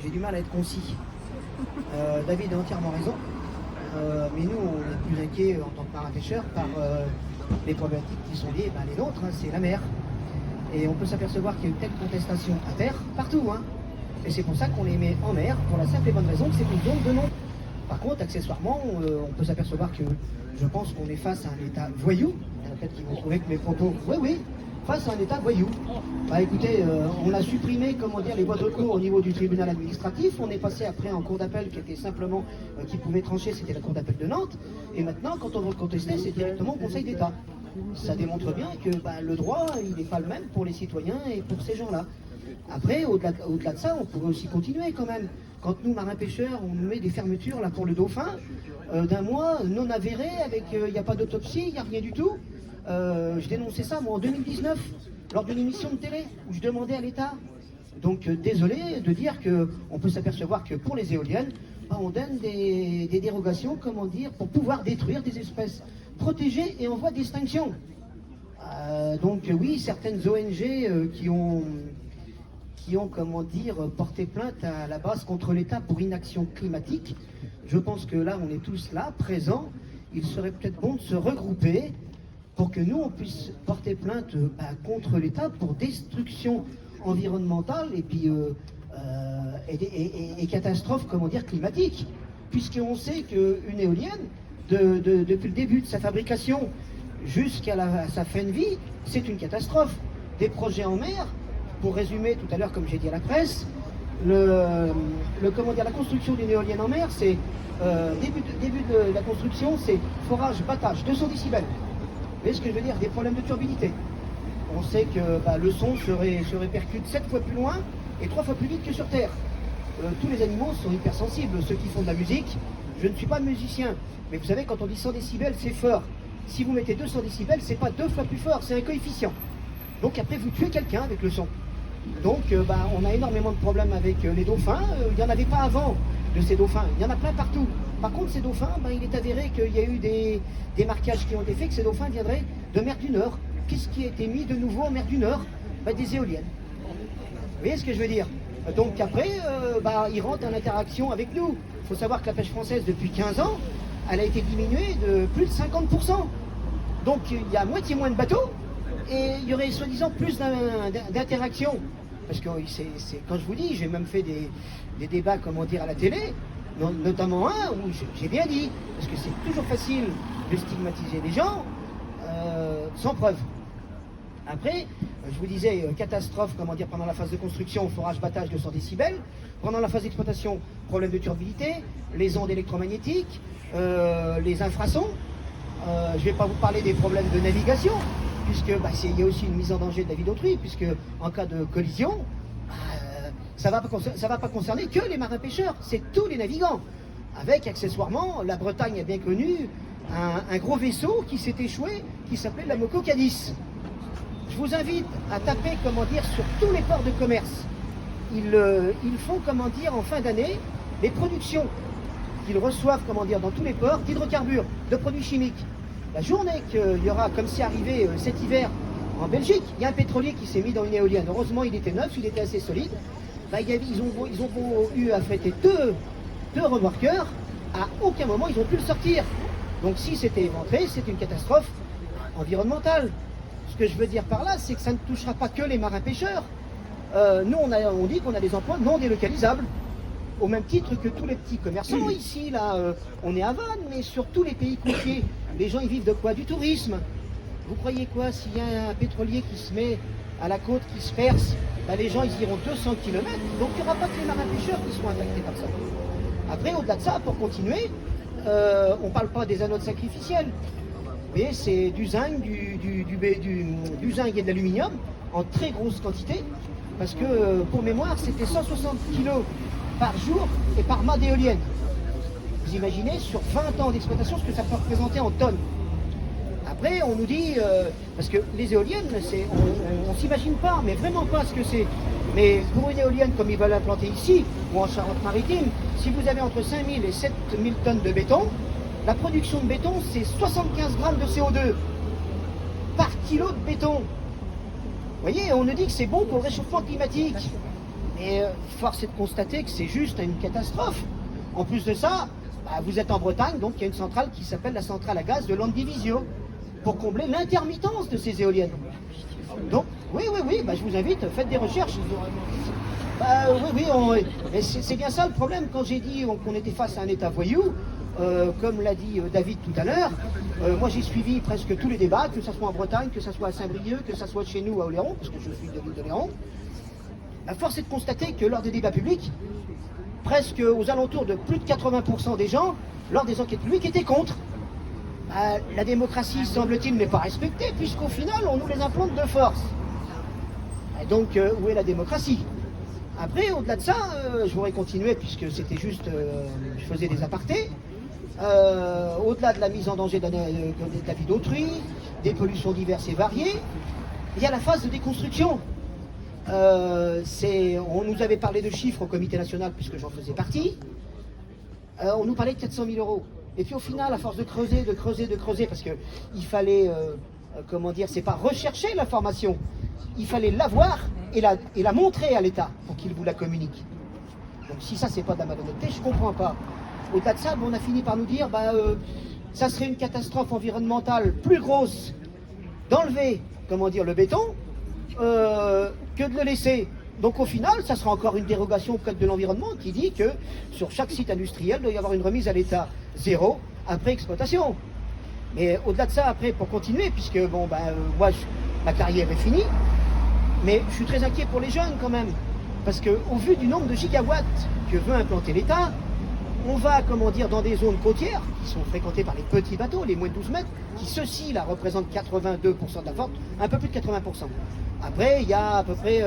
j'ai du mal à être concis. David a entièrement raison. Mais nous, on est plus inquiets en tant que marin-pêcheurs par les problématiques qui sont liées, les nôtres, hein, c'est la mer. Et on peut s'apercevoir qu'il y a une telle contestation à terre, partout. Hein. Et c'est pour ça qu'on les met en mer, pour la simple et bonne raison que c'est une zone de non. Par contre, accessoirement, on peut s'apercevoir que je pense qu'on est face à un État voyou. Il y en a peut-être qui vont trouver que mes propos... Oui, face à un État voyou. Écoutez, on a supprimé, les voies de recours au niveau du tribunal administratif. On est passé après en cour d'appel qui était simplement, qui pouvait trancher, c'était la cour d'appel de Nantes. Et maintenant, quand on veut contester, c'est directement au Conseil d'État. Ça démontre bien que le droit, il n'est pas le même pour les citoyens et pour ces gens-là. Après, au-delà de ça, on pourrait aussi continuer quand même. Quand nous, marins-pêcheurs, on nous met des fermetures là, pour le dauphin, d'un mois non avéré, avec il n'y a pas d'autopsie, il n'y a rien du tout. Je dénonçais ça, moi, en 2019, lors d'une émission de télé, où je demandais à l'État. Donc, désolé de dire qu'on peut s'apercevoir que pour les éoliennes, on donne des dérogations, pour pouvoir détruire des espèces protégées et en voie d'extinction. Donc, oui, certaines ONG qui ont porté plainte à la base contre l'État pour inaction climatique. Je pense que là, on est tous là, présents. Il serait peut-être bon de se regrouper pour que nous, on puisse porter plainte contre l'État pour destruction environnementale et puis et catastrophe, climatique. Puisqu'on sait qu'une éolienne, depuis le début de sa fabrication jusqu'à sa fin de vie, c'est une catastrophe. Des projets en mer, pour résumer tout à l'heure, comme j'ai dit à la presse, la construction d'une éolienne en mer, c'est début de la construction, c'est forage, battage, 200 décibels. Vous voyez ce que je veux dire? Des problèmes de turbidité. On sait que le son se répercute 7 fois plus loin et 3 fois plus vite que sur Terre. Tous les animaux sont hypersensibles, ceux qui font de la musique. Je ne suis pas musicien, mais vous savez, quand on dit 100 décibels, c'est fort. Si vous mettez 200 décibels, c'est pas 2 fois plus fort, c'est un coefficient. Donc après, vous tuez quelqu'un avec le son. Donc, on a énormément de problèmes avec les dauphins. Il n'y en avait pas avant de ces dauphins. Il y en a plein partout. Par contre, ces dauphins, il est avéré qu'il y a eu des marquages qui ont été faits, que ces dauphins viendraient de mer du Nord. Qu'est-ce qui a été mis de nouveau en mer du Nord? Des éoliennes. Vous voyez ce que je veux dire? Donc après, ils rentrent en interaction avec nous. Il faut savoir que la pêche française, depuis 15 ans, elle a été diminuée de plus de 50%. Donc, il y a moitié moins de bateaux. Et il y aurait soi-disant plus d'interaction. Parce que quand je vous dis, j'ai même fait des débats, à la télé, notamment un où j'ai bien dit, parce que c'est toujours facile de stigmatiser les gens sans preuve. Après, je vous disais, catastrophe, pendant la phase de construction, forage, battage, 200 décibels. Pendant la phase d'exploitation, problème de turbidité, les ondes électromagnétiques, les infrasons. Je ne vais pas vous parler des problèmes de navigation, puisque il y a aussi une mise en danger de la vie d'autrui, puisque en cas de collision, ça va pas concerner que les marins-pêcheurs, c'est tous les navigants. Avec, accessoirement, la Bretagne a bien connu un gros vaisseau qui s'est échoué, qui s'appelait la Moco Cadiz. Je vous invite à taper, sur tous les ports de commerce. Ils font, en fin d'année, les productions qu'ils reçoivent, dans tous les ports, d'hydrocarbures, de produits chimiques. La journée qu'il y aura, comme c'est arrivé cet hiver en Belgique, il y a un pétrolier qui s'est mis dans une éolienne. Heureusement, il était neuf, il était assez solide. Ils ont eu à affréter deux remorqueurs. À aucun moment, ils ont pu le sortir. Donc si c'était éventré, c'est une catastrophe environnementale. Ce que je veux dire par là, c'est que ça ne touchera pas que les marins-pêcheurs. Nous, on dit qu'on a des emplois non délocalisables. Au même titre que tous les petits commerçants ici, on est à Vannes, mais sur tous les pays côtiers, les gens ils vivent de quoi? Du tourisme. Vous croyez quoi? S'il y a un pétrolier qui se met à la côte, qui se perce, les gens ils iront 200 km, donc il n'y aura pas que les marins-pêcheurs qui seront impactés par ça. Après, au-delà de ça, pour continuer, on ne parle pas des anodes sacrificielles. Vous voyez, c'est du zinc, du zinc et de l'aluminium en très grosse quantité, parce que pour mémoire, c'était 160 kg par jour et par mât d'éolienne. Vous imaginez, sur 20 ans d'exploitation, ce que ça peut représenter en tonnes. Après, on nous dit, parce que les éoliennes, on ne s'imagine pas, mais vraiment pas ce que c'est. Mais pour une éolienne comme ils veulent l'implanter ici, ou en Charente-Maritime, si vous avez entre 5000 et 7000 tonnes de béton, la production de béton, c'est 75 grammes de CO2 par kilo de béton. Vous voyez, on nous dit que c'est bon pour le réchauffement climatique. Et force est de constater que c'est juste une catastrophe. En plus de ça, vous êtes en Bretagne, donc il y a une centrale qui s'appelle la centrale à gaz de Landivisiau, pour combler l'intermittence de ces éoliennes. Donc, oui, je vous invite, faites des recherches. Et c'est bien ça le problème. Quand j'ai dit qu'on était face à un État voyou, comme l'a dit David tout à l'heure, moi j'ai suivi presque tous les débats, que ce soit en Bretagne, que ce soit à Saint-Brieuc, que ce soit chez nous à Oléron, parce que je suis de l'île d'Oléron. La force est de constater que lors des débats publics, presque aux alentours de plus de 80% des gens, lors des enquêtes publiques, étaient contre. La démocratie, semble-t-il, n'est pas respectée, puisqu'au final, on nous les implante de force. Et donc, où est la démocratie? Après, au-delà de ça, je voudrais continuer, puisque c'était juste, je faisais des apartés. Au-delà de la mise en danger de la vie d'autrui, des pollutions diverses et variées, il y a la phase de déconstruction. On nous avait parlé de chiffres au comité national, puisque j'en faisais partie. On nous parlait de 400 000 euros. Et puis au final, à force de creuser, parce qu'il fallait, c'est pas rechercher l'information, il fallait l'avoir et la montrer à l'État pour qu'il vous la communique. Donc si ça, c'est pas de la malhonnêteté, je comprends pas. Au-delà de ça, on a fini par nous dire, ça serait une catastrophe environnementale plus grosse d'enlever, le béton, que de le laisser. Donc au final, ça sera encore une dérogation au Code de l'environnement qui dit que sur chaque site industriel, il doit y avoir une remise à l'état zéro après exploitation. Mais au-delà de ça, après, pour continuer, puisque moi, ma carrière est finie, mais je suis très inquiet pour les jeunes quand même, parce qu'au vu du nombre de gigawatts que veut implanter l'État, on va, dans des zones côtières qui sont fréquentées par les petits bateaux, les moins de 12 mètres, qui ceux-ci, là, représentent 82% de la flotte, un peu plus de 80%. Après, il y a à peu près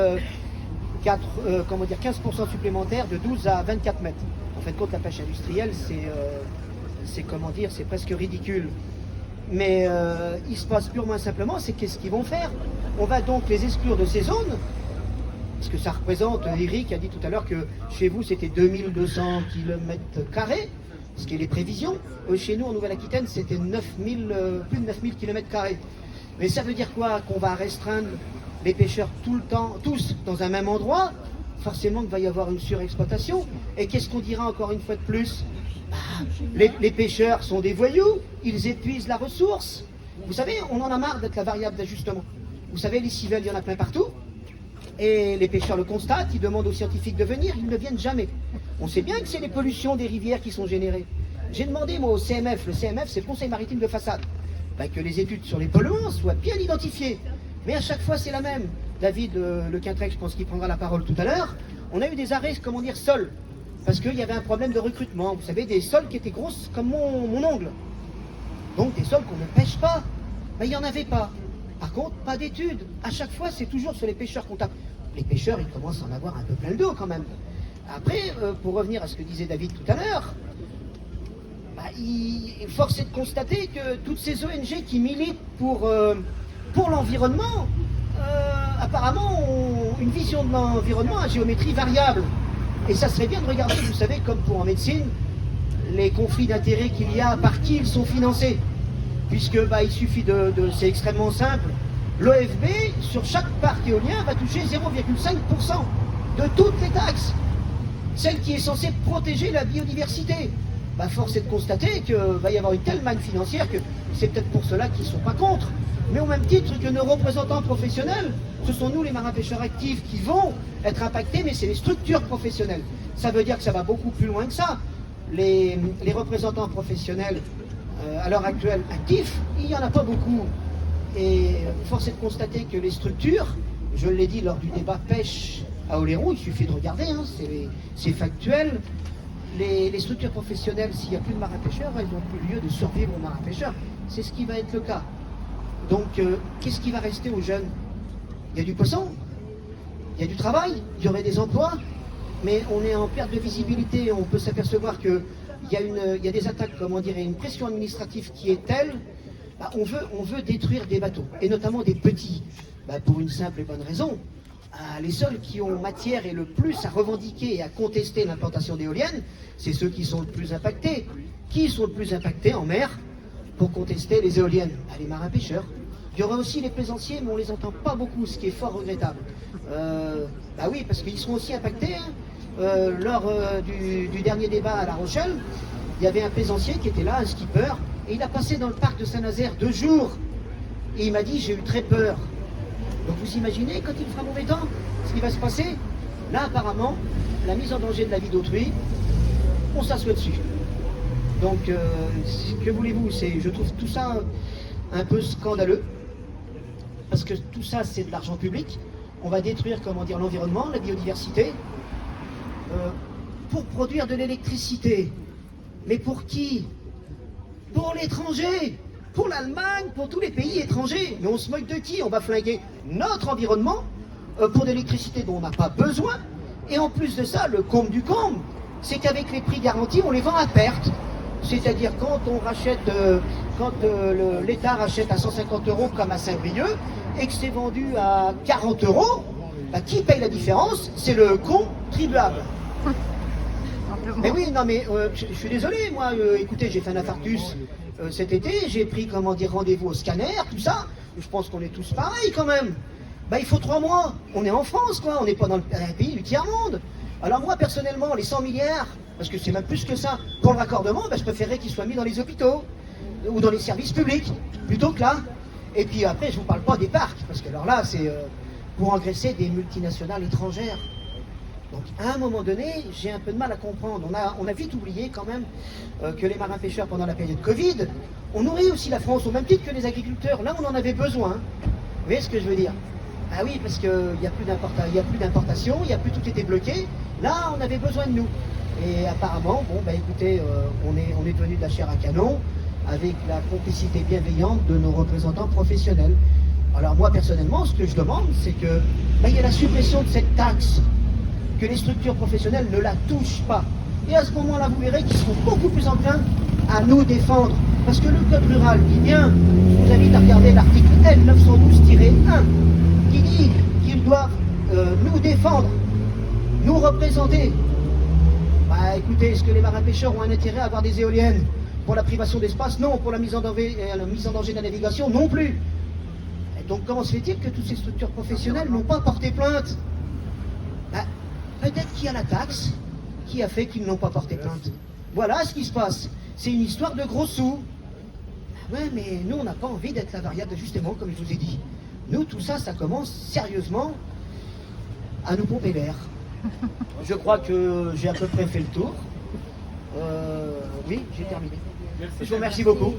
15% supplémentaires de 12 à 24 mètres. En fait, compte la pêche industrielle, c'est presque ridicule. Mais il se passe purement et simplement, c'est qu'est-ce qu'ils vont faire? On va donc les exclure de ces zones, parce que ça représente, Eric a dit tout à l'heure que chez vous c'était 2200 km², ce qui est les prévisions. Chez nous en Nouvelle-Aquitaine c'était plus de 9000 km². Mais ça veut dire quoi? Qu'on va restreindre les pêcheurs tout le temps, tous dans un même endroit? Forcément qu'il va y avoir une surexploitation. Et qu'est-ce qu'on dira encore une fois de plus? Les pêcheurs sont des voyous, ils épuisent la ressource. Vous savez, on en a marre d'être la variable d'ajustement. Vous savez, les civils, il y en a plein partout. Et les pêcheurs le constatent, ils demandent aux scientifiques de venir, ils ne viennent jamais. On sait bien que c'est les pollutions des rivières qui sont générées. J'ai demandé, moi, au CMF, le CMF, c'est le Conseil maritime de façade, que les études sur les polluants soient bien identifiées. Mais à chaque fois, c'est la même. David Le Quintrec, je pense qu'il prendra la parole tout à l'heure. On a eu des arrêts, sols, parce qu'il y avait un problème de recrutement. Vous savez, des sols qui étaient grosses comme mon ongle. Donc des sols qu'on ne pêche pas. Il n'y en avait pas. Par contre, pas d'études. À chaque fois, c'est toujours sur les pêcheurs qu'on tape. Les pêcheurs, ils commencent à en avoir un peu plein le dos quand même. Après, pour revenir à ce que disait David tout à l'heure, force est de constater que toutes ces ONG qui militent pour l'environnement, apparemment ont une vision de l'environnement à géométrie variable. Et ça serait bien de regarder, vous savez, comme pour en médecine, les conflits d'intérêts qu'il y a, par qui ils sont financés. Puisque il suffit c'est extrêmement simple. L'OFB, sur chaque parc éolien, va toucher 0,5% de toutes les taxes. Celle qui est censée protéger la biodiversité. Force est de constater qu'il va y avoir une telle manne financière que c'est peut-être pour cela qu'ils ne sont pas contre. Mais au même titre que nos représentants professionnels, ce sont nous les marins-pêcheurs actifs qui vont être impactés, mais c'est les structures professionnelles. Ça veut dire que ça va beaucoup plus loin que ça. Les représentants professionnels, à l'heure actuelle, actifs, il n'y en a pas beaucoup. Et force est de constater que les structures, je l'ai dit lors du débat pêche à Oléron, il suffit de regarder, c'est factuel. Les structures professionnelles, s'il n'y a plus de marins-pêcheurs, elles n'ont plus lieu de survivre aux marins-pêcheurs. C'est ce qui va être le cas. Donc, qu'est-ce qui va rester aux jeunes? Il y a du poisson, il y a du travail, il y aurait des emplois, mais on est en perte de visibilité. On peut s'apercevoir qu'il y a des attaques, et une pression administrative qui est telle, on veut détruire des bateaux, et notamment des petits, pour une simple et bonne raison. Les seuls qui ont matière et le plus à revendiquer et à contester l'implantation d'éoliennes, c'est ceux qui sont le plus impactés. Qui sont le plus impactés en mer pour contester les éoliennes? Les marins-pêcheurs. Il y aura aussi les plaisanciers, mais on les entend pas beaucoup, ce qui est fort regrettable. Bah oui, parce qu'ils seront aussi impactés. Hein. Lors du dernier débat à La Rochelle, il y avait un plaisancier qui était là, un skipper, et il a passé dans le parc de Saint-Nazaire 2 jours. Et il m'a dit, j'ai eu très peur. Donc vous imaginez, quand il fera mauvais temps, ce qui va se passer? Là, apparemment, la mise en danger de la vie d'autrui, on s'assoit dessus. Donc, que voulez-vous? Je trouve tout ça un peu scandaleux, parce que tout ça, c'est de l'argent public. On va détruire, comment dire, l'environnement, la biodiversité, pour produire de l'électricité. Mais pour qui? Pour l'étranger, pour l'Allemagne, pour tous les pays étrangers. Mais on se moque de qui? On va flinguer notre environnement pour de l'électricité dont on n'a pas besoin. Et en plus de ça, le comble du comble, c'est qu'avec les prix garantis, on les vend à perte. C'est-à-dire quand on rachète, l'État rachète à 150 € comme à Saint-Brieuc, et que c'est vendu à 40 €, bah, qui paye la différence? C'est le contribuable. Mais oui, non mais je suis désolé, moi, écoutez, j'ai fait un infarctus cet été, j'ai pris, comment dire, rendez-vous au scanner, tout ça, je pense qu'on est tous pareils quand même. Bah il faut 3 mois, on est en France quoi, on n'est pas dans le pays du tiers-monde. Alors moi personnellement, les 100 milliards, parce que c'est même plus que ça, pour le raccordement, bah, je préférerais qu'ils soient mis dans les hôpitaux, ou dans les services publics, plutôt que là. Et puis après, je vous parle pas des parcs, parce que alors là, c'est pour engraisser des multinationales étrangères. Donc à un moment donné, j'ai un peu de mal à comprendre. On a vite oublié quand même que les marins-pêcheurs pendant la période Covid, on nourrit aussi la France au même titre que les agriculteurs. Là, on en avait besoin. Vous voyez ce que je veux dire? Ah oui, parce qu'il n'y a plus d'importation, il n'y a plus, tout était bloqué. Là, on avait besoin de nous. Et apparemment, bon, bah écoutez, on est devenu de la chair à canon avec la complicité bienveillante de nos représentants professionnels. Alors moi, personnellement, ce que je demande, c'est que bah, il y a la suppression de cette taxe, que les structures professionnelles ne la touchent pas. Et à ce moment-là, vous verrez qu'ils seront beaucoup plus enclins à nous défendre. Parce que le code rural dit bien, je vous invite à regarder l'article L912-1, qui dit qu'ils doivent nous défendre, nous représenter. Bah écoutez, est-ce que les marins-pêcheurs ont un intérêt à avoir des éoliennes pour la privation d'espace? Non. Pour la mise en danger de la navigation? Non plus. Et donc comment se fait-il que toutes ces structures professionnelles n'ont pas porté plainte? Bah, peut-être qu'il y a la taxe qui a fait qu'ils n'ont pas porté plainte. Voilà ce qui se passe. C'est une histoire de gros sous. Ouais, mais nous, on n'a pas envie d'être la variable d'ajustement, comme je vous ai dit. Nous, tout ça, ça commence sérieusement à nous pomper l'air. Je crois que j'ai à peu près fait le tour. Oui, j'ai terminé. Je vous remercie beaucoup.